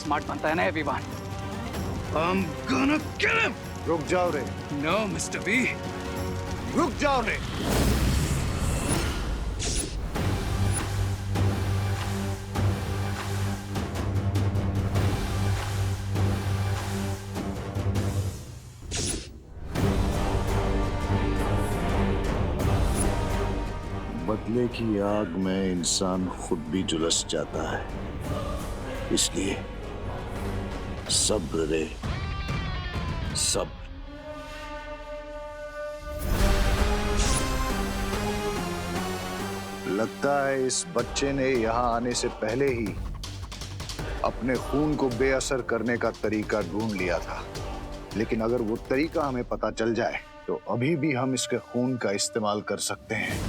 Smart बनता है ना ये Vivaan. I'm gonna kill him! रुक जाओ रे, No, Mr. B. रुक जाओ रे। बदले की आग में इंसान खुद भी झुलस जाता है, इसलिए सब्र रे, सब्र। लगता है इस बच्चे ने यहाँ आने से पहले ही अपने खून को बेअसर करने का तरीका ढूंढ लिया था, लेकिन अगर वो तरीका हमें पता चल जाए तो अभी भी हम इसके खून का इस्तेमाल कर सकते हैं।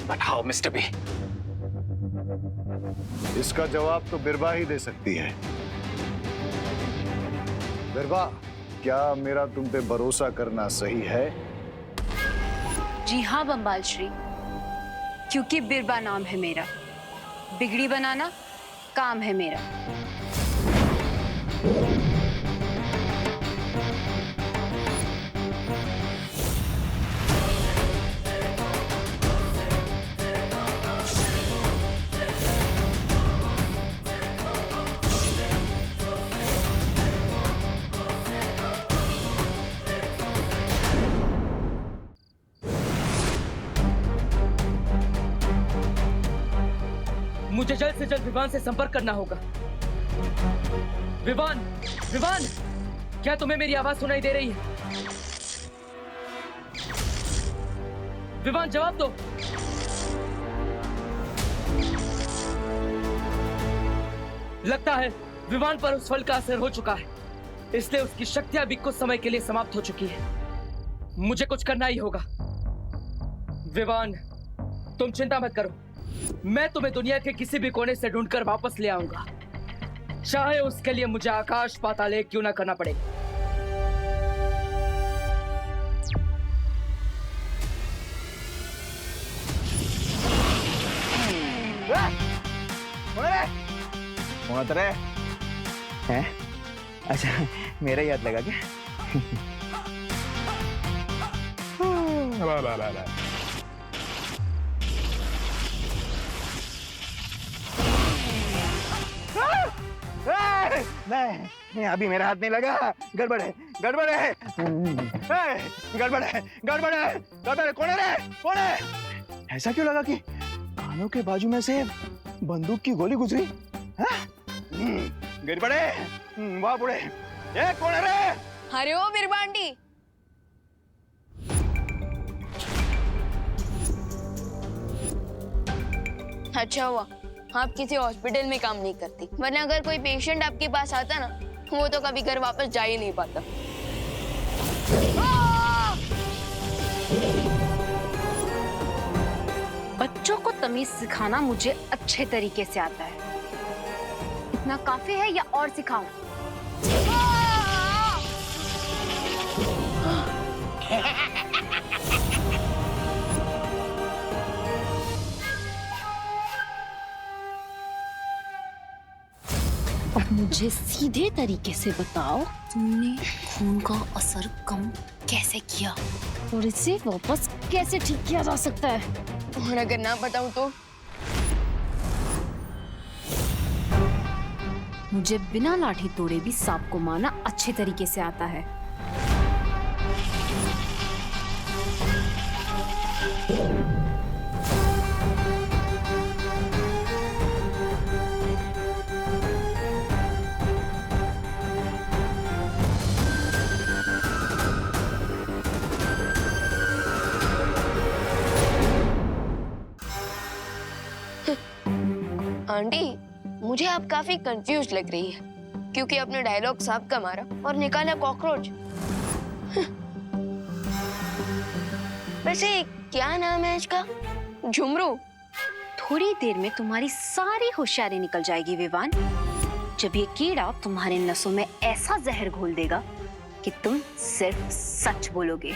But how, Mr. B? इसका जवाब तो बिरबा ही दे सकती है। बिरबा, क्या मेरा तुम पे भरोसा करना सही है? जी हाँ बम्बाल श्री, क्योंकि बिरबा नाम है मेरा, बिगड़ी बनाना काम है मेरा। मुझे जल्द से जल्द विवान से संपर्क करना होगा। विवान, विवान, क्या तुम्हें मेरी आवाज सुनाई दे रही है? विवान, जवाब दो। लगता है विवान पर उस फल का असर हो चुका है, इसलिए उसकी शक्तियां भी कुछ समय के लिए समाप्त हो चुकी है। मुझे कुछ करना ही होगा। विवान, तुम चिंता मत करो, मैं तुम्हें दुनिया के किसी भी कोने से ढूंढकर वापस ले आऊंगा, चाहे उसके लिए मुझे आकाश पाताल क्यों ना करना पड़े। कौन तेरे हैं? अच्छा, मेरा ही याद लगा क्या? नहीं, अभी मेरा हाथ नहीं लगा। गड़बड़ है, गड़बड़ है, गड़बड़ है, गड़बड़ है, गड़बड़ है। कौन है रे? कौन है? ऐसा क्यों लगा कि कानों के बाजू में से बंदूक की गोली गुजरी? गड़बड़ है। वाह बुढ़े, ये कौन है रे? अरे ओ बिरबांडी, अच्छा हुआ आप किसी हॉस्पिटल में काम नहीं करती, वरना अगर कोई पेशेंट आपके पास आता ना, वो तो कभी घर वापस जा ही नहीं पाता। बच्चों को तमीज सिखाना मुझे अच्छे तरीके से आता है। इतना काफी है या और सिखाऊं? अब मुझे सीधे तरीके से बताओ, तुमने खून का असर कम कैसे किया और इसे वापस कैसे ठीक किया जा सकता है? और अगर ना बताऊं तो? मुझे बिना लाठी तोड़े भी सांप को मारना अच्छे तरीके से आता है। आंटी, मुझे आप काफी कंफ्यूज लग रही है, क्योंकि आपने डायलॉग सांप का मारा और निकाला कॉकरोच। वैसे क्या नाम है इसका? झुमरू। थोड़ी देर में तुम्हारी सारी होशियारी निकल जाएगी विवान, जब ये कीड़ा तुम्हारे नसों में ऐसा जहर घोल देगा कि तुम सिर्फ सच बोलोगे।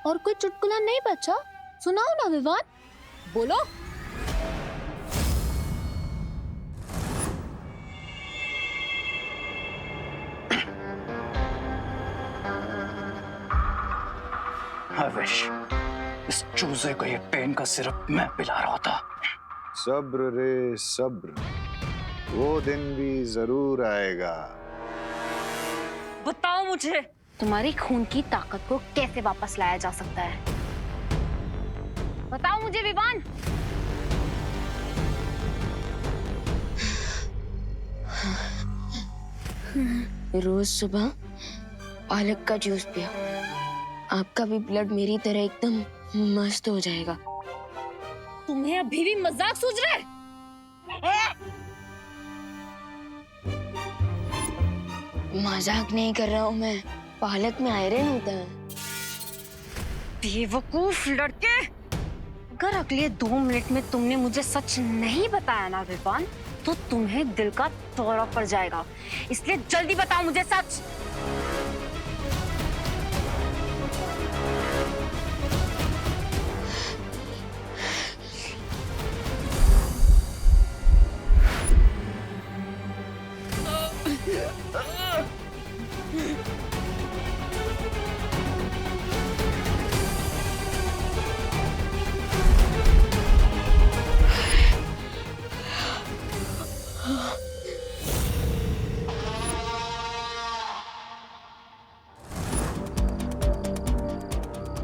और कोई चुटकुला नहीं बचा? सुनाओ ना विवान, बोलो। I wish इस चूजे को ये पेन का सिरप मैं पिला रहा था। सब्र रे सब्र, वो दिन भी जरूर आएगा। बताओ मुझे, तुम्हारी खून की ताकत को कैसे वापस लाया जा सकता है? बताओ मुझे विवान। रोज सुबह पालक का जूस पिया, आपका भी ब्लड मेरी तरह एकदम मस्त हो जाएगा। तुम्हें अभी भी मजाक सूझ रहा है? मजाक नहीं कर रहा हूँ मैं, पालक में आयरन होता है। बेवकूफ लड़के, अगर अगले 2 मिनट में तुमने मुझे सच नहीं बताया ना विवान, तो तुम्हें दिल का दौरा पड़ जाएगा। इसलिए जल्दी बताओ मुझे सच।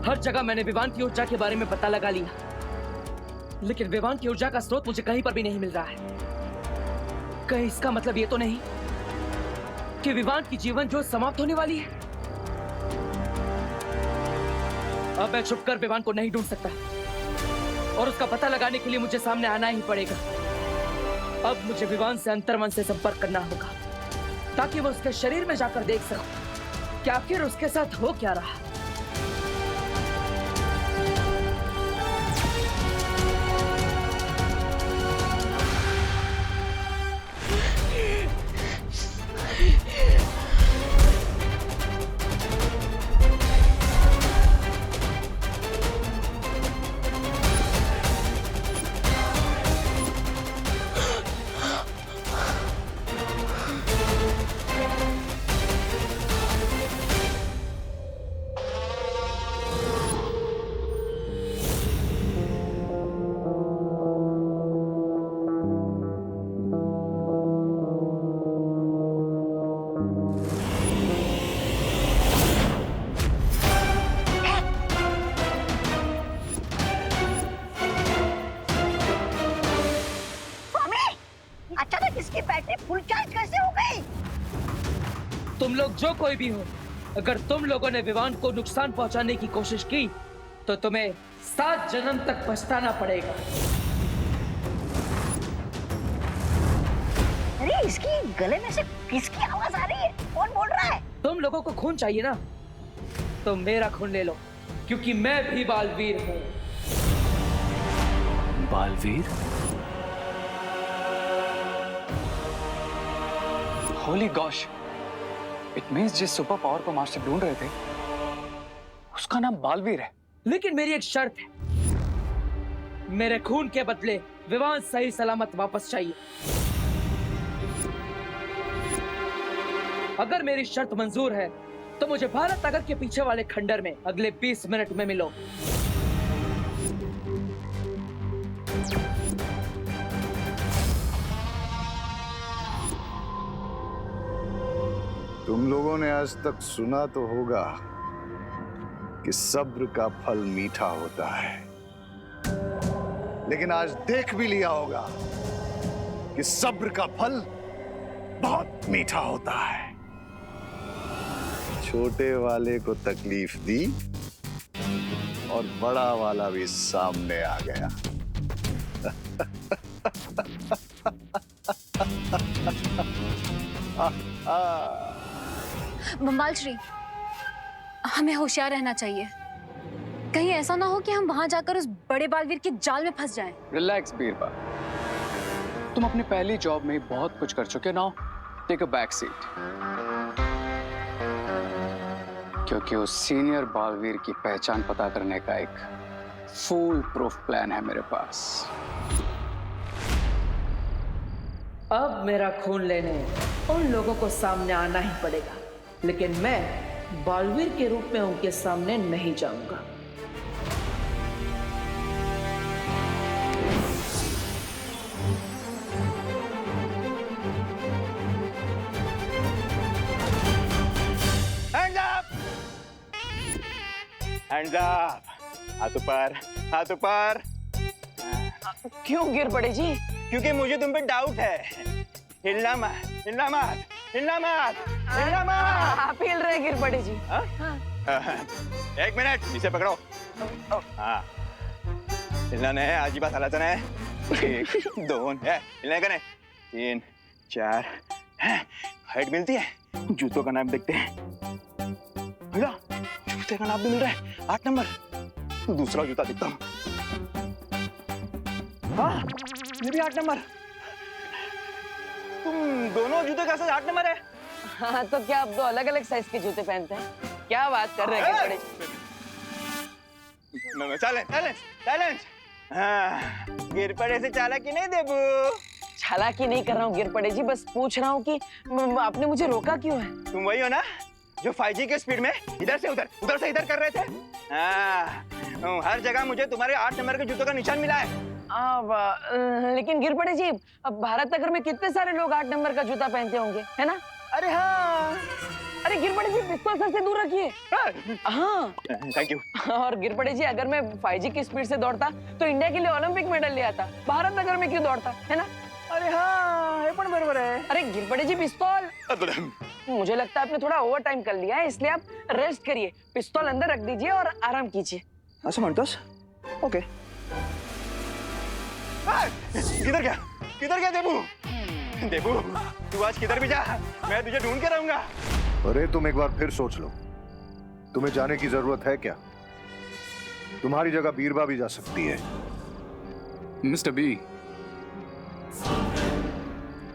हर जगह मैंने विवान की ऊर्जा के बारे में पता लगा लिया, लेकिन विवान की ऊर्जा का स्रोत मुझे कहीं पर भी नहीं मिल रहा है। कहीं इसका मतलब ये तो नहीं कि विवान की जीवन ज्योत समाप्त होने वाली है? अब मैं छुपकर विवान को नहीं ढूंढ सकता और उसका पता लगाने के लिए मुझे सामने आना ही पड़ेगा। अब मुझे विवान से अंतर्मन से संपर्क करना होगा ताकि मैं उसके शरीर में जाकर देख सकूं कि आखिर उसके साथ हो क्या रहा। इसकी बैटरी फुल चार्ज कैसे हो गई? तुम लोग जो कोई भी हो, अगर तुम लोगों ने विवान को नुकसान पहुंचाने की कोशिश की तो तुम्हें 7 जन्म तक पछताना पड़ेगा। अरे इसकी गले में से किसकी आवाज आ रही है? कौन बोल रहा है? तुम लोगों को खून चाहिए ना, तो मेरा खून ले लो, क्योंकि मैं भी बालवीर हूँ। Baalveer? Holi gosh, it means जिस सुपर पावर को मास्टर ढूंढ रहे थे उसका नाम बालवीर है। लेकिन मेरी एक शर्त है, मेरे खून के बदले विवान सही सलामत वापस चाहिए। अगर मेरी शर्त मंजूर है तो मुझे भारत नगर के पीछे वाले खंडर में अगले 20 मिनट में मिलो। तुम लोगों ने आज तक सुना तो होगा कि सब्र का फल मीठा होता है, लेकिन आज देख भी लिया होगा कि सब्र का फल बहुत मीठा होता है। छोटे वाले को तकलीफ दी और बड़ा वाला भी सामने आ गया। बम्बाल श्री, हमें होशियार रहना चाहिए। कहीं ऐसा ना हो कि हम वहां जाकर उस बड़े बालवीर के जाल में फंस जाएं। रिलैक्स बीरबल, तुम अपनी पहली जॉब में बहुत कुछ कर चुके। Now take a back seat. क्योंकि उस सीनियर बालवीर की पहचान पता करने का एक फुल प्रूफ प्लान है मेरे पास। अब मेरा खून लेने उन लोगों को सामने आना ही पड़ेगा, लेकिन मैं बालवीर के रूप में उनके सामने नहीं जाऊंगा। Hands up! हाथ ऊपर, हाथ ऊपर। क्यों गिर पड़े जी? क्योंकि मुझे तुम पे डाउट है। हिलना मत, हिलना मत, हिलना मत, हिलना मत। आप हिल रहे गिर पड़े जी। एक मिनट, इसे पकड़ो। हाँ, हिलना नहीं है, आज ही बात हालत है। 1, 2 है, हिलने का नहीं। 3, 4 हाइट मिलती है। जूतों का नाम देखते हैं। भैया, जूते का नाम भी मिल रहा है। 8 नंबर। दूसरा जूता देखता हूँ। हाँ, ये भी 8 नंबर। तुम दोनों जूते का साइज 8 नंबर है। हाँ, तो क्या आप 2 अलग-अलग साइज के जूते पहनते हैं? क्या बात कर रहे हैं गिर पड़े जी? Silence, silence. हाँ, गिर पड़े से चालाकी नहीं देबू। चालाकी नहीं कर रहा हूँ गिर पड़े जी, बस पूछ रहा हूँ कि आपने मुझे रोका क्यों है? तुम वही हो ना जो 5G के स्पीड में इधर से उधर, उधर से इधर कर रहे थे? हाँ, हर जगह मुझे तुम्हारे 8 नंबर के जूतों का निशान मिला है। लेकिन गिर पड़े जी, अब भारत नगर में कितने सारे लोग 8 नंबर का जूता पहनते होंगे, है ना? अरे हाँ, अरे गिर पड़े जी, पिस्तौल सर से दूर रखिए। हाँ, थैंक यू। और गिर पड़े जी, अगर मैं 5G की स्पीड से दौड़ता तो इंडिया के लिए ओलंपिक मेडल ले आता। भारत नगर में क्यों दौड़ता, है ना? अरे हाँ, ये पण बरोबर है। अरे गिर पड़े जी, पिस्तौल। मुझे लगता है आपने थोड़ा ओवर टाइम कर लिया है, इसलिए आप रेस्ट करिए, पिस्तौल अंदर रख दीजिए और आराम कीजिए। ऐसा म्हणतोस? ओके। किधर गया? किधर गया देबू? देबू, तू आज किधर भी जा, मैं तुझे ढूंढ के रहूंगा। अरे तुम एक बार फिर सोच लो, तुम्हें जाने की जरूरत है क्या? तुम्हारी जगह बीरबा भी जा सकती है। मिस्टर बी,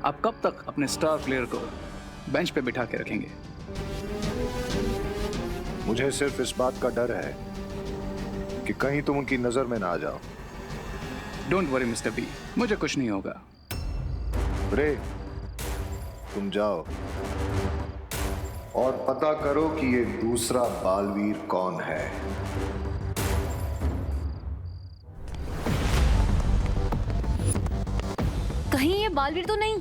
आप कब तक अपने स्टार प्लेयर को बेंच पे बिठा के रखेंगे? मुझे सिर्फ इस बात का डर है कि कहीं तुम उनकी नजर में ना आ जाओ। डोंट वरी मिस्टर बी, मुझे कुछ नहीं होगा। रे, तुम जाओ और पता करो कि ये दूसरा बालवीर कौन है। कहीं ये बालवीर तो नहीं?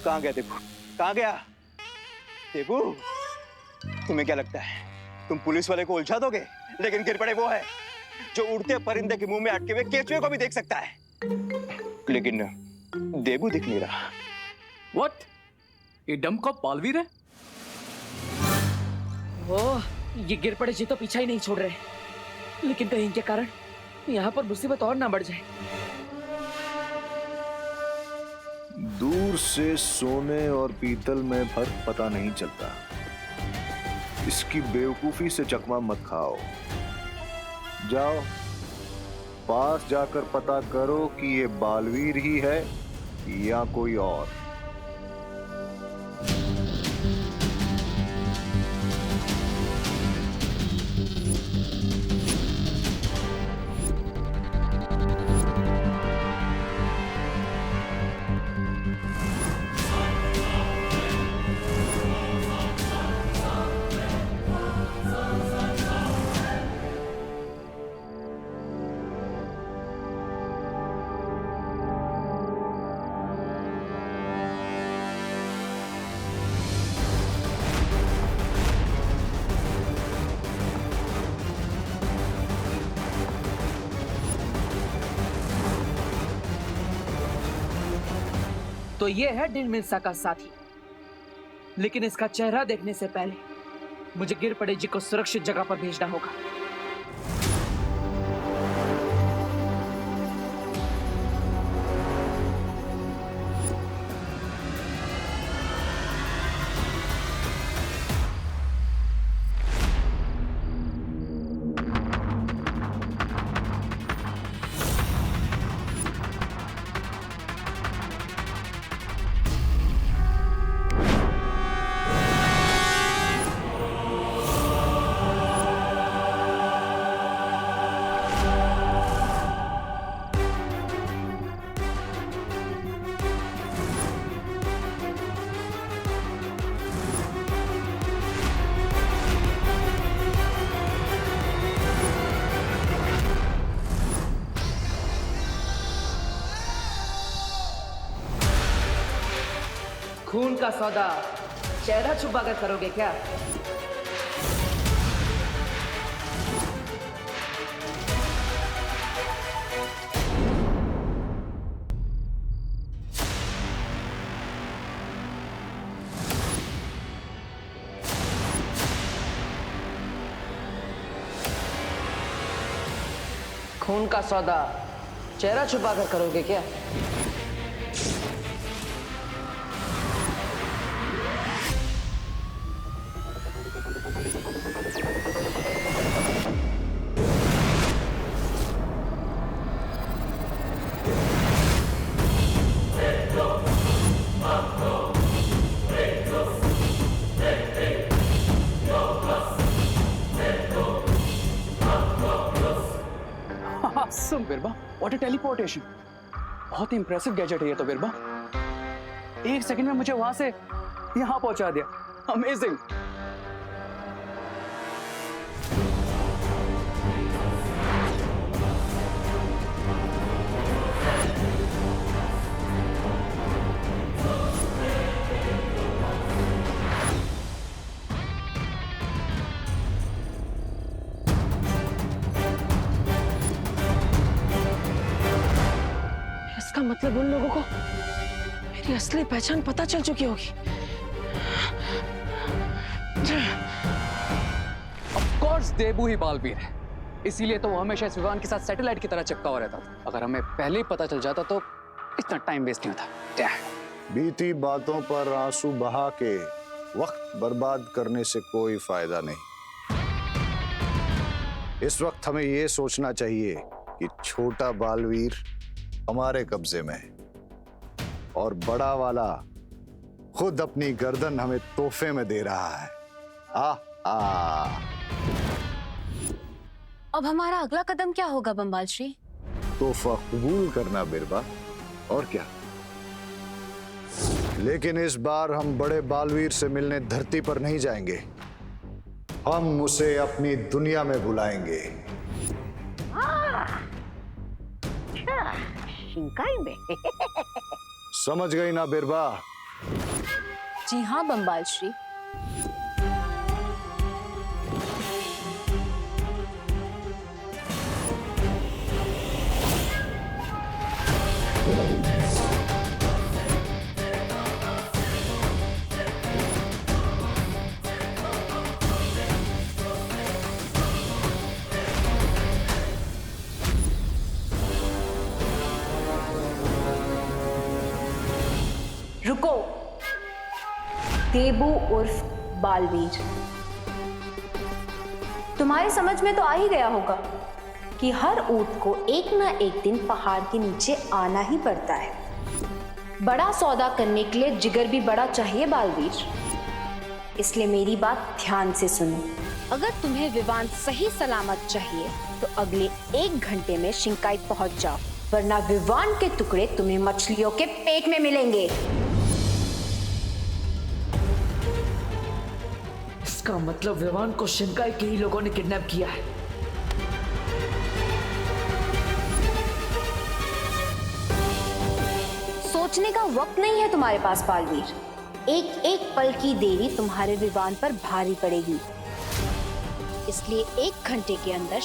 कहाँ गया देबू? कहाँ गया? देबू, तुम्हें क्या लगता है तुम पुलिस वाले को उलझा दोगे? लेकिन गिर पड़े वो है जो उड़ते परिंदे के मुंह में अटके हुए केचुए को भी देख सकता है। लेकिन देबू दिख नहीं रहा। What? ये डमकॉप बालवीर है? ओह, ये गिर पड़े जी तो पीछा ही नहीं छोड़ रहे, लेकिन कहीं के कारण यहाँ पर मुसीबत और ना बढ़ जाए। दूर से सोने और पीतल में फर्क पता नहीं चलता। इसकी बेवकूफी से चकमा मत खाओ। जाओ, पास जाकर पता करो कि ये बालवीर ही है या कोई और। तो ये है डिल मिल्सा का साथी, लेकिन इसका चेहरा देखने से पहले मुझे गिर पड़े जी को सुरक्षित जगह पर भेजना होगा। खून का सौदा चेहरा छुपा कर करोगे क्या? खून का सौदा चेहरा छुपा कर करोगे क्या? Awesome, बिरबा, what a teleportation! बहुत इंप्रेसिव गैजेट है ये तो बिरबा। 1 सेकंड में मुझे वहां से यहाँ पहुंचा दिया। अमेजिंग। इसका मतलब उन लोगों को मेरी असली पहचान पता चल चुकी होगी। ऑफ कोर्स देबू ही बालवीर है, इसीलिए तो वो हमेशा इस विवान के साथ सैटेलाइट की तरह चिपका हुआ रहता था। अगर हमें पहले ही पता चल जाता तो इतना टाइम वेस्ट नहीं होता। Damn. बीती बातों पर आंसू बहा के वक्त बर्बाद करने से कोई फायदा नहीं। इस वक्त हमें यह सोचना चाहिए कि छोटा बालवीर हमारे कब्जे में है और बड़ा वाला खुद अपनी गर्दन हमें तोहफे में दे रहा है। अब हमारा अगला कदम क्या होगा बंबाल श्री? तोहफा कबूल करना बिरबा, और क्या। लेकिन इस बार हम बड़े बालवीर से मिलने धरती पर नहीं जाएंगे, हम उसे अपनी दुनिया में बुलाएंगे। शिंकाई में। समझ गई ना बिरबा? जी हाँ बंबाल श्री। रुको, देबू उर्फ बालवीर, तुम्हारे समझ में तो आ ही गया होगा कि हर ऊंट को एक ना एक दिन पहाड़ के नीचे आना ही पड़ता है। बड़ा सौदा करने के लिए जिगर भी बड़ा चाहिए बालवीर, इसलिए मेरी बात ध्यान से सुनो। अगर तुम्हें विवान सही सलामत चाहिए तो अगले 1 घंटे में शिंकाई पहुंच जाओ, वरना विवान के टुकड़े तुम्हें मछलियों के पेट में मिलेंगे। इसका मतलब विवान को शिंकाई के ही लोगों ने किडनैप किया है। सोचने का वक्त नहीं है तुम्हारे पास बालवीर। एक एक पल की देरी तुम्हारे विवान पर भारी पड़ेगी, इसलिए 1 घंटे के अंदर